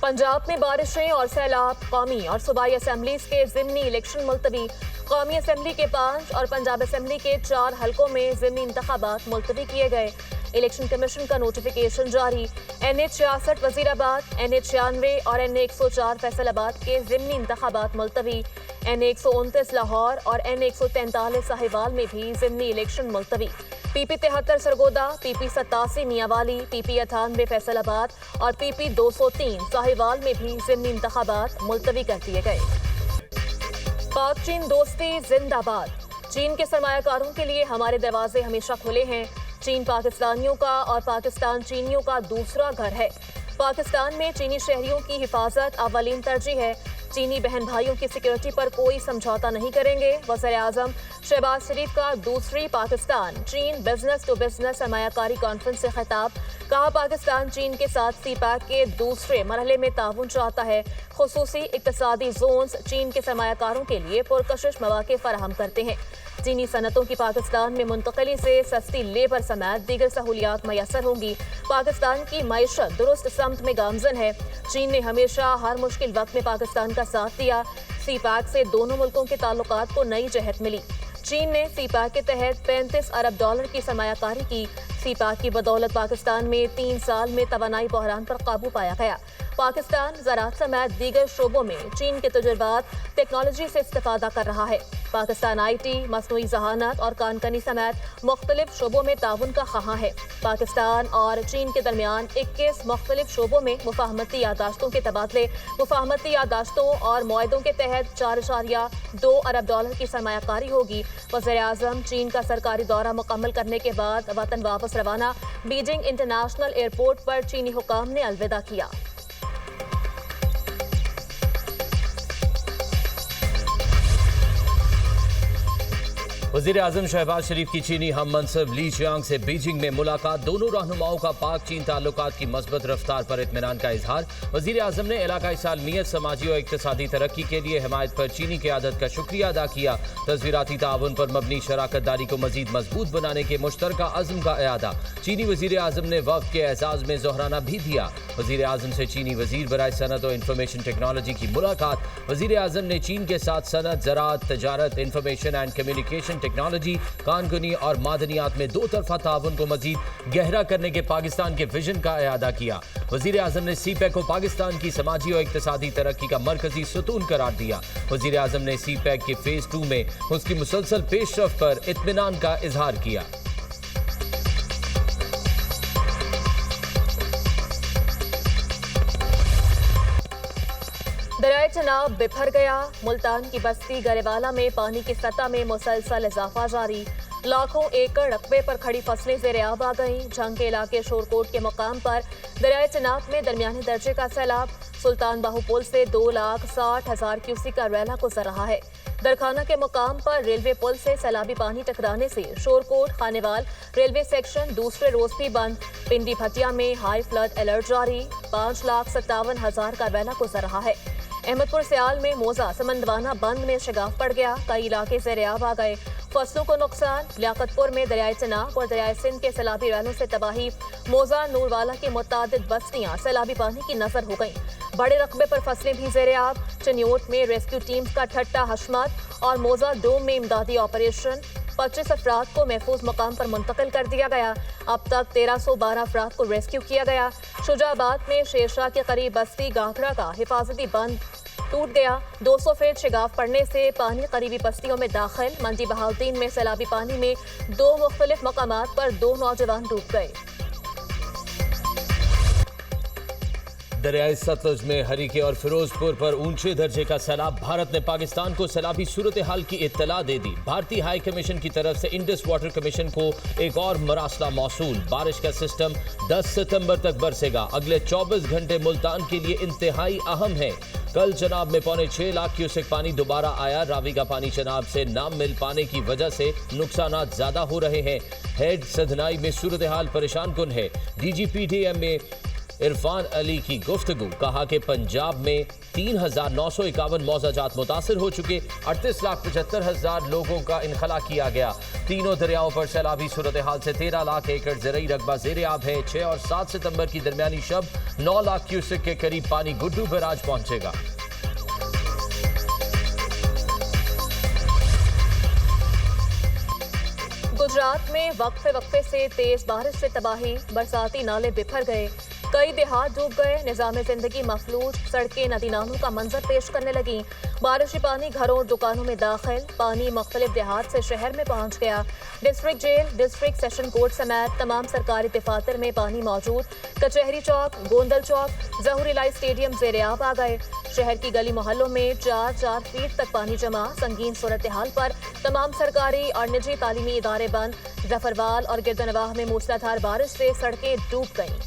पंजाब में बारिशें और सैलाब, कौमी और सूबाई असेंबलीज के ज़िमनी इलेक्शन मुलतवी। कौमी असेंबली के 5 और पंजाब असेंबली के 4 हलकों में ज़िमनी इंतखाबात मुलतवी किए गए। इलेक्शन कमीशन का नोटिफिकेशन जारी। NH 66 वजीराबाद, NH 96 और NA 104 फैसलाबाद के ज़िमनी इंतखाबात मुलतवी। NA 129 लाहौर और NA 143 साहिवाल में भी ज़िमनी इलेक्शन मुलतवी। PP 73 Sargodha, PP 87 Mianwali, PP 98 Faisalabad और PP 203 साहिवाल में भी ज़िमनी इंतखाबात मुलतवी कर दिए गए। पाक चीन दोस्ती जिंदाबाद। चीन के सरमायाकारों के लिए हमारे दरवाजे हमेशा खुले हैं। चीन पाकिस्तानियों का और पाकिस्तान चीनियों का दूसरा घर है। पाकिस्तान में चीनी शहरियों की हिफाजत अव्वलीन तरजीह है। चीनी बहन भाइयों की सिक्योरिटी पर कोई समझौता नहीं करेंगे। वज़ीर-ए-आज़म शहबाज शरीफ का दूसरी पाकिस्तान चीन बिजनेस टू बिजनेस सरमायाकारी कॉन्फ्रेंस से खिताब। कहा, पाकिस्तान चीन के साथ CPEC के दूसरे मरहले में ताउन चाहता है। खुसूसी इक्तसादी जोन्स चीन के सरमायाकारों के लिए पुरकशिश मौके फराहम करते हैं। चीनी सनतों की पाकिस्तान में मुंतकली से सस्ती लेबर समेत दीगर सहूलियात मैसर होंगी। पाकिस्तान की मईशत दुरुस्त समत में गामजन है। चीन ने हमेशा हर मुश्किल वक्त में पाकिस्तान का साथ दिया। CPEC से दोनों मुल्कों के ताल्लुकात को नई जहत मिली। चीन ने CPEC के तहत $35 अरब की सरमायाकारी की। CPEC की बदौलत पाकिस्तान में 3 साल में तवानाई बहरान पर काबू पाया गया। पाकिस्तान ज़राअत समेत दीगर शोबों में चीन के तजुर्बात टेक्नोलॉजी से इस्तेफादा कर रहा है। पाकिस्तान IT, मसनूई जहानत और कानकनी समेत मुख्तलिफ शोबों में ताउन का ख़्वाह है। पाकिस्तान और चीन के दरमियान 21 मुख्तलिफ शोबों में मुफाहमती यादाश्तों के तबादले, मुफाहमती यादाश्तों और मुआहदों के तहत $4.2 अरब की सरमायाकारी होगी। वज़ीर-ए-आज़म चीन का सरकारी दौरा मुकम्मल करने के बाद वतन वापस रवाना। बीजिंग इंटरनेशनल एयरपोर्ट पर चीनी हुकाम ने अलविदा किया। वज़ीर-ए-आज़म शहबाज शरीफ की चीनी हम मनसब ली चियांग से बीजिंग में मुलाकात। दोनों रहनुमाओं का पाक चीन ताल्लुकात की मस्बत रफ्तार पर इत्मीनान का इजहार। वज़ीर-ए-आज़म ने इलाकाई सालमियत, समाजी और इक्तिसादी तरक्की के लिए हिमायत पर चीनी क़यादत का शुक्रिया अदा किया। तस्वीराती ताउन पर मबनी शराकत दारी को मजीद मजबूत बनाने के मुश्तरका अज़्म का इरादा। चीनी वज़ीर-ए-आज़म ने वफ़द के एजाज़ में ज़ोहराना भी दिया। वज़ीर-ए-आज़म से चीनी वज़ीर बराए सनत और इंफॉर्मेशन टेक्नोलॉजी की मुलाकात। वज़ीर-ए-आज़म ने चीन के साथ सनत, ज़राअत, तजारत, इंफॉर्मेशन एंड कम्युनिकेशन टेक्नोलॉजी, कानूनी और मादनियात में दो तरफा ताउन को मजीद गहरा करने के पाकिस्तान के विजन का इरादा किया। वज़ीर-ए-आज़म ने CPEC को पाकिस्तान की समाजी और इक्तिसादी तरक्की का मरकजी सतून करार दिया। वज़ीर-ए-आज़म ने CPEC के फेज 2 में उसकी मुसलसल पेशरफ पर इत्मीनान का इजहार किया। दरियाए चनाब बिफर गया। मुल्तान की बस्ती गरेवाला में पानी की सतह में मुसलसल इजाफा जारी। लाखों एकड़ रकबे पर खड़ी फसलें ज़ेर-ए-आब आ गईं। जंग के इलाके शोरकोट के मकाम पर दरियाए चनाब में दरमियाने दर्जे का सैलाब। सुल्तान बाहू पुल से 2,60,000 क्यूसेक का रैला गुजर रहा है। दरखाना के मुकाम पर रेलवे पुल से सैलाबी पानी टकराने से शोरकोट खानेवाल रेलवे सेक्शन दूसरे रोज भी बंद। पिंडी भटिया में हाई फ्लड अलर्ट जारी। 5,57,000 का रैला गुजर रहा है। अहमदपुर सियाल में मोजा समंदवाना बंद में शगाफ पड़ गया। कई इलाके ज़ेर-ए-आब आ गए। फसलों को नुकसान। लियाकतपुर में दरियाए चनाब और दरियाए सिंध के सैलाबी रैलों से तबाही। मोजा नूरवाला की मुतादिद बस्तियां सैलाबी पानी की नजर हो गईं। बड़े रकबे पर फसलें भी ज़ेर-ए-आब। चनियोट में रेस्क्यू टीम्स का ठट्टा हशमत और मोजा डोम में इमदादी ऑपरेशन। 25 अफराद को महफूज मकाम पर मुंतकिल कर दिया गया। अब तक 1312 अफराद को रेस्क्यू किया गया। शुजाबाद में शेरशाह के करीब बस्ती गाखड़ा का हिफाजती बंद टूट गया। 200 फीट शिगाफ पड़ने से पानी करीबी बस्तियों में दाखिल। मंडी बहाउद्दीन में सैलाबी पानी में 2 मुख्तलिफ मकामात पर 2 नौजवान डूब गए। दरियाए सतलुज में हरीके और फिरोजपुर पर ऊंचे दर्जे का सैलाब। भारत ने पाकिस्तान को सैलाबी सूरत हाल की इत्तला दे दी। भारतीय हाई कमीशन की तरफ से इंडस वाटर कमीशन को एक और मरासला मौसूल। बारिश का सिस्टम 10 सितंबर तक बरसेगा। अगले 24 घंटे मुल्तान के लिए इंतहाई अहम है। कल चनाब में 6.25 लाख क्यूसेक पानी दोबारा आया। रावी का पानी चनाब से ना मिल पाने की वजह से नुकसान ज्यादा हो रहे हैं। हेड सदनाई में सूरत हाल परेशान कुन है। DGPDM में इरफान अली की गुफ्तगू, कहा कि पंजाब में 3,951 मौजाजात मुतासर हो चुके, 38,75,000 लोगों का इनखला किया गया। तीनों दरियाओं पर सैलाबी सूरत हाल से 13 लाख एकड़ ज़रई रकबा ज़ेर-ए-आब है। 6 और 7 सितंबर की दरमियानी शब 9 लाख क्यूसेक के करीब पानी गुड्डू बैराज पहुंचेगा। गुजरात में वक्फे वक्फे से तेज बारिश से तबाही, बरसाती नाले बिफर गए, कई देहात डूब गए, निजाम जिंदगी मफलूज, सड़कें नदी नालों का मंजर पेश करने लगी। बारिशी पानी घरों और दुकानों में दाखिल, पानी मुख्तलिफ देहात से शहर में पहुंच गया। District jail, district session court समेत तमाम सरकारी दफातर में पानी मौजूद। कचहरी चौक, गोंदल चौक, जहूर इलाही स्टेडियम ज़ेर-ए-आब आ गए। शहर की गली मोहल्लों में 4-4 फीट तक पानी जमा। संगीन सूरत हाल पर तमाम सरकारी और निजी तालीमी इदारे बंद। जफरवाल और गिरदनवाह में मूसलाधार बारिश से सड़कें डूब गईं।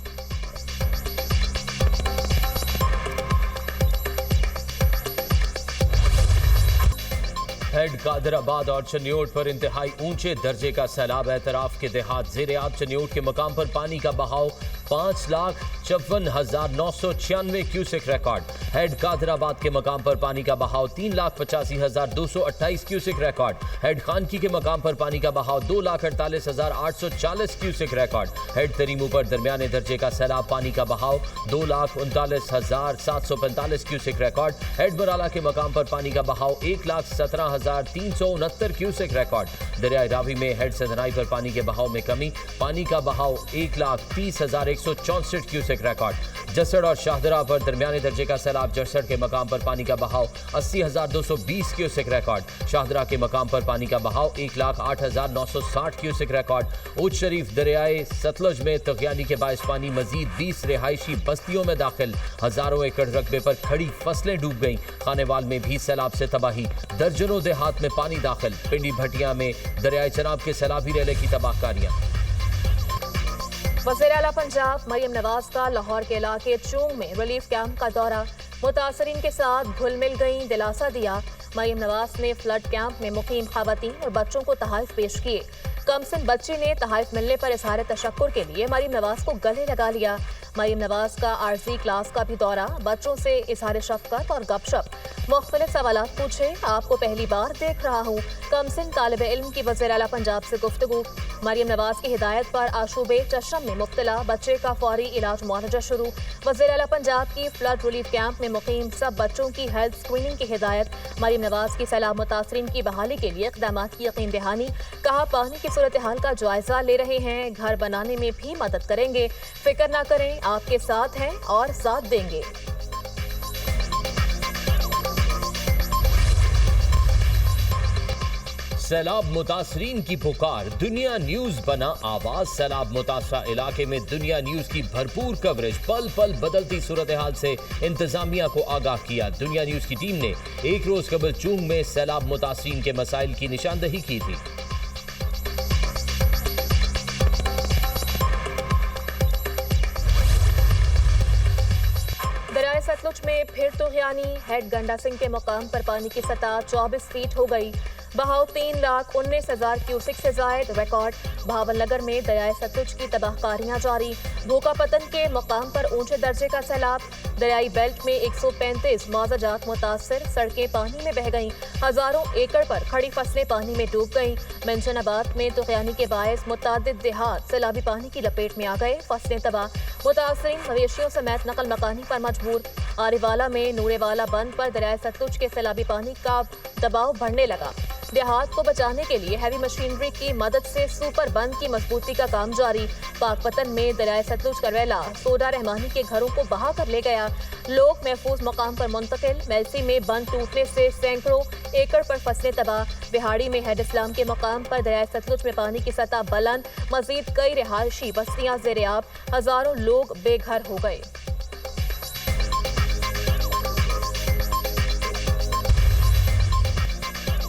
हेड कादराबाद और चन्योट पर इंतहाई ऊंचे दर्जे का सैलाब। एतराफ के देहात ज़ेर-ए-आब। चन्योट के मकाम पर पानी का बहाव 5,54,996 क्यूसेक रिकॉर्ड। हेड कादराबाद के मकाम पर पानी का बहाव 3,85,228 क्यूसेक रिकॉर्ड। हेड खानकी के मकाम पर पानी का बहाव 2,48,840 क्यूसेक रिकॉर्ड। हेड तरीमू पर दरमियाने दर्जे का सैलाब, पानी का बहाव 2,39,745 क्यूसेक रिकॉर्ड। हेड बराला के मकाम पर पानी का बहाव 1,17,369 क्यूसेक रिकॉर्ड। दरियाई रावी में हेड से धनाई पर पानी के बहाव में कमी, पानी का बहाव 1,30,164 क्यूसेक रिकॉर्ड। जसड़ और शाहदरा पर दरमियाने दर्जे का सैलाब। जसड़ के मकाम पर पानी का बहाव 80,220 क्यूसेक रिकॉर्ड। शाहदरा के मकाम पर पानी का बहाव 1,08,960 क्यूसेक रिकॉर्ड। उच शरीफ दरियाए सतलुज में तगयानी के बायस पानी मजीद 20 रिहायशी बस्तियों में दाखिल। हजारों एकड़ रकबे पर खड़ी फसलें डूब गईं। खानेवाल में भी सैलाब से तबाही, दर्जनों देहात में पानी दाखिल। पिंडी भटिया में दरियाए चनाब के सैलाबी रेले की तबाहकारियां। वज़ीर आला पंजाब मरियम नवाज का लाहौर के इलाके चूंग में रिलीफ कैंप का दौरा, मुतासरीन के साथ घुल मिल गई, दिलासा दिया। मरियम नवाज ने फ्लड कैंप में मुकीम खवातीन और बच्चों को तहाइफ पेश किए। कमसिन बच्ची ने तहाइफ मिलने पर इजहार तशक्कुर के लिए मरियम नवाज को गले लगा लिया। मरियम नवाज का आरजी क्लास का भी दौरा, बच्चों से इजहार शफकत और गपशप, मुख्तलिफ सवालात पूछे। आपको पहली बार देख रहा हूँ, कमसिन तालिब इल्म की वज़ीर आला पंजाब से गुफ्तगू। मरियम नवाज की हिदायत पर आशूबे चशम में मुब्तला बच्चे का फौरी इलाज मुआलजा शुरू। वज़ीर आला पंजाब की फ्लड रिलीफ कैंप में मुकीम सब बच्चों की हेल्थ स्क्रीनिंग की हिदायत। मरियम नवाज की सैलाब मुतासरीन की बहाली के लिए इक़दामात की यकीन दहानी। कहा, पानी की सूरत हाल का जायजा ले रहे हैं, घर बनाने में भी मदद करेंगे। फिक्र ना करें, आपके साथ हैं और साथ देंगे। सैलाब मुतासरीन की पुकार, दुनिया न्यूज बना आवाज। सैलाब मुतासरा इलाके में दुनिया न्यूज की भरपूर कवरेज, पल पल बदलती सूरत हाल से इंतजामिया को आगाह किया। दुनिया न्यूज की टीम ने एक रोज कबल चूंग में सैलाब मुतासरीन के मसाइल की निशानदही की थी। दरियाए सतलुज में फिर तुग़यानी, हेड गंडा सिंह के मकाम पर पानी की सतह 24 फीट हो गई। बहाव 3,19,000 क्यूसेक से जायद रिकॉर्ड। भावलनगर में दरियाए सतलुज की तबाहकारियां जारी। भूकापतन के मकाम पर ऊंचे दर्जे का सैलाब। दरियाई बेल्ट में 135 मौजाजात मुतासर, सड़कें पानी में बह गईं। हजारों एकड़ पर खड़ी फसलें पानी में डूब गईं। मेंशनाबाद में तुग़यानी के बायस मुतादिद देहात सैलाबी पानी की लपेट में आ गए, फसलें तबाह। मुतासरीन मवेशियों समेत नकल मकानी पर मजबूर। आरीवाला में नूरेवाला बंद पर दरियाए सतलुज के सैलाबी पानी का दबाव बढ़ने लगा। देहात को बचाने के लिए हैवी मशीनरी की मदद से सुपर बंद की मजबूती का काम जारी। पाकपतन में दरियाए सतलुज का रैला सोडा रहमानी के घरों को बहा कर ले गया। लोग महफूज मकाम पर मुंतकिल। मेलसी में बंद टूटने से सैकड़ों एकड़ पर फसलें तबाह। बिहाड़ी में हेड इस्लाम के मकाम पर दरियाए सतलुज में पानी की सतह बुलंद। मजीद कई रिहायशी बस्तियां ज़ेर-ए-आब, हजारों लोग बेघर हो गए।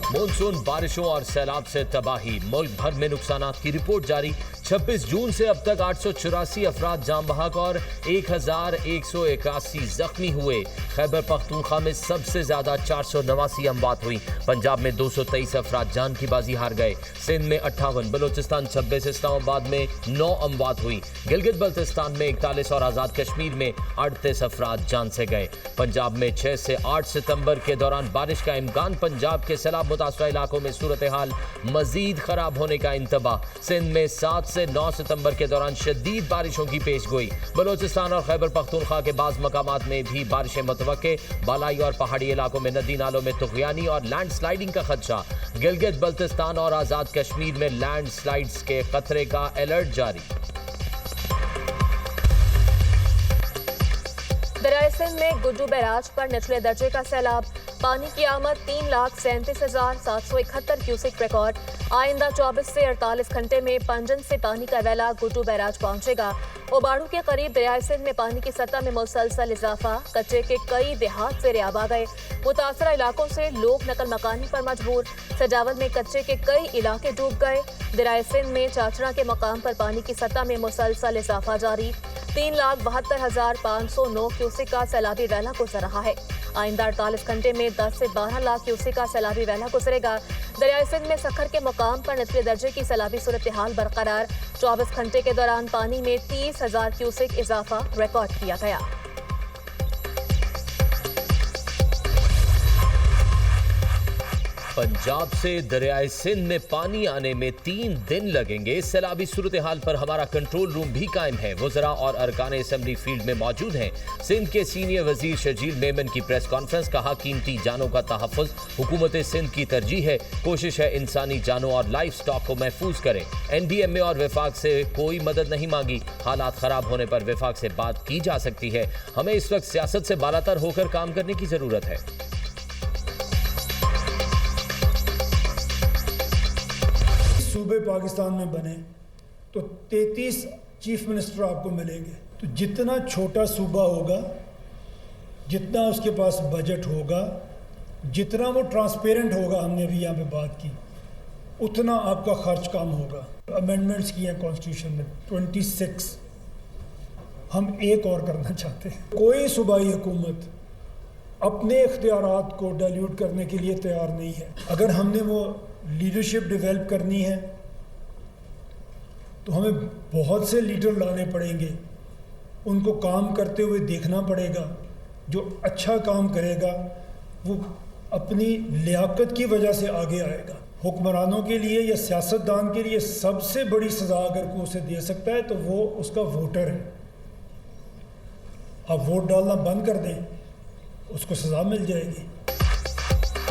मानसून बारिशों और सैलाब से तबाही, मुल्क भर में नुकसानात की रिपोर्ट जारी। 26 जून से अब तक 884 अफराद जाम बहक और 1181 जख्मी हुए। खैबर पख्तूनख्वा में सबसे ज्यादा 489 अमवात हुई। पंजाब में 223 अफराद जान की बाजी हार गए। सिंध में 58, बलोचिस्तान 26, इस्लामाबाद में 9 अमवात हुई। गिलगित बल्तिस्तान में 41 और आजाद कश्मीर में 38 अफराद जान से गए। पंजाब में 6 से 8 सितंबर के दौरान बारिश का इम्कान। पंजाब के सैलाब मुतासरा इलाकों में सूरत हाल मजीद खराब होने का इंतबा। सिंध में 7 से 9 सितंबर के दौरान शदीद बारिशों की पेशगोई। बलोचिस्तान और खैबर पख्तूनख्वा के बाज़ मकामात में भी बारिशें मुतवक्के। बालाई और पहाड़ी इलाकों में नदी नालों में तुग़यानी और लैंड स्लाइडिंग का खदशा। गिलगित बल्तिस्तान और आजाद कश्मीर में लैंड स्लाइड्स के खतरे का अलर्ट जारी। दरियाए सिंध में गुड्डू बैराज पर निचले दर्जे का सैलाब। पानी की आमद 3,37,771 क्यूसेक रिकॉर्ड। आइंदा 24 से 48 घंटे में पंजन से पानी का वेला गुड्डू बैराज पहुंचेगा। ओबाड़ू के करीब दरियाए सिंध में पानी की सतह में मुसलसल इजाफा। कच्चे के कई देहात से रेआब आ गए। मुतासरा इलाकों से लोग नकल मकानी पर मजबूर। सजावल में कच्चे के कई इलाके डूब गए। दरियाए सिंध में चाचड़ा के मकाम पर पानी की सतह में मुसलसल इजाफा जारी। 3,72,509 क्यूसेक का सैलाबी वैला गुजर रहा है। आइंदा 48 घंटे में 10 से 12 लाख क्यूसेक का सैलाबी वैला गुजरेगा। दरियाए सिंध में सखर के मुकाम पर निचले दर्जे की सैलाबी सूरत हाल बरकरार। 24 घंटे के दौरान पानी में 30,000 क्यूसेक इजाफा रिकॉर्ड किया गया। पंजाब से दरियाए सिंध में पानी आने में 3 दिन लगेंगे। सैलाबी सूरत हाल पर हमारा कंट्रोल रूम भी कायम है। वज़रा और अरकान असेंबली फील्ड में मौजूद हैं। सिंध के सीनियर वजीर शर्जील मेमन की प्रेस कॉन्फ्रेंस। कहा, कीमती जानों का तहफ़्फ़ुज़ हुकूमत सिंध की तरजीह है। कोशिश है इंसानी जानों और लाइफ स्टॉक को महफूज करें। NDMA और वफाक से कोई मदद नहीं मांगी। हालात ख़राब होने पर वफाक से बात की जा सकती है। हमें इस वक्त सियासत से बालातर होकर काम करने की ज़रूरत है। सूबे पाकिस्तान में बने तो 33 चीफ मिनिस्टर आपको मिलेंगे। तो जितना छोटा सूबा होगा, जितना उसके पास बजट होगा, जितना वो ट्रांसपेरेंट होगा, हमने अभी यहाँ पे बात की, उतना आपका खर्च कम होगा। अमेंडमेंट्स किए हैं कॉन्स्टिट्यूशन में 26, हम एक और करना चाहते हैं। कोई सूबाई हुकूमत अपने इख्तियारात को डाइल्यूट करने के लिए तैयार नहीं है। अगर हमने वो लीडरशिप डेवलप करनी है तो हमें बहुत से लीडर लाने पड़ेंगे। उनको काम करते हुए देखना पड़ेगा। जो अच्छा काम करेगा वो अपनी लियाकत की वजह से आगे आएगा। हुक्मरानों के लिए या सियासतदान के लिए सबसे बड़ी सज़ा अगर कोई उसे दे सकता है तो वो उसका वोटर है। आप वोट डालना बंद कर दें, उसको सज़ा मिल जाएगी।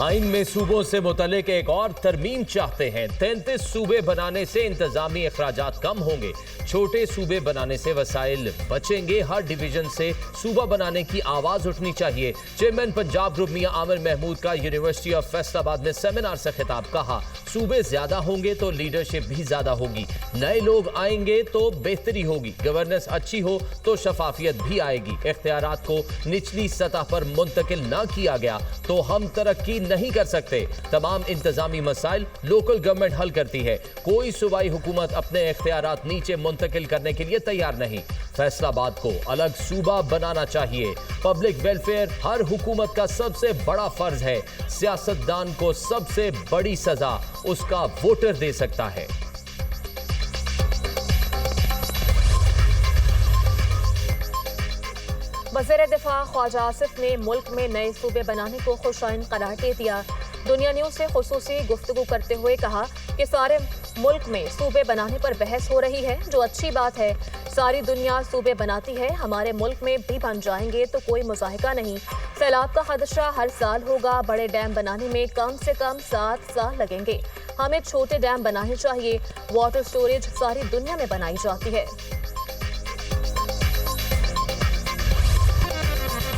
आइन में सूबों से मुतल्लिक एक और तरमीम चाहते हैं। 33 सूबे बनाने से इंतजामी अखराजात कम होंगे। छोटे सूबे बनाने से वसाइल बचेंगे। हर डिवीजन से सूबा बनाने की आवाज उठनी चाहिए। चेयरमैन पंजाब ग्रुप मियां आमिर महमूद का यूनिवर्सिटी ऑफ फैसलाबाद में सेमिनार से खिताब। कहा, सूबे ज्यादा होंगे तो लीडरशिप भी ज्यादा होगी। नए लोग आएंगे तो बेहतरी होगी। गवर्नेंस अच्छी हो तो शफाफियत भी आएगी। इख्तियारात को निचली सतह पर मुंतकिल ना किया गया तो हम तरक्की नहीं कर सकते। तमाम इंतजामी मसाइल लोकल गवर्नमेंट हल करती है। कोई सूबाई हुकूमत अपने इख्तियारात नीचे मुंतकिल करने के लिए तैयार नहीं। फैसलाबाद को अलग सूबा बनाना चाहिए। पब्लिक वेलफेयर हर हुकूमत का सबसे बड़ा फर्ज है। सियासतदान को सबसे बड़ी सजा उसका वोटर दे सकता है। वज़ीर दिफा ख्वाजा आसिफ ने मुल्क में नए सूबे बनाने को खुशाइन करार दे दिया। दुनिया न्यूज़ से खुसूसी गुफ्तगू करते हुए कहा कि सारे मुल्क में सूबे बनाने पर बहस हो रही है, जो अच्छी बात है। सारी दुनिया सूबे बनाती है, हमारे मुल्क में भी बन जाएंगे तो कोई मुज़ाहिका नहीं। सैलाब का खदशा हर साल होगा। बड़े डैम बनाने में कम से कम 7 साल लगेंगे। हमें छोटे डैम बनाने चाहिए। वाटर स्टोरेज सारी दुनिया में बनाई जाती है।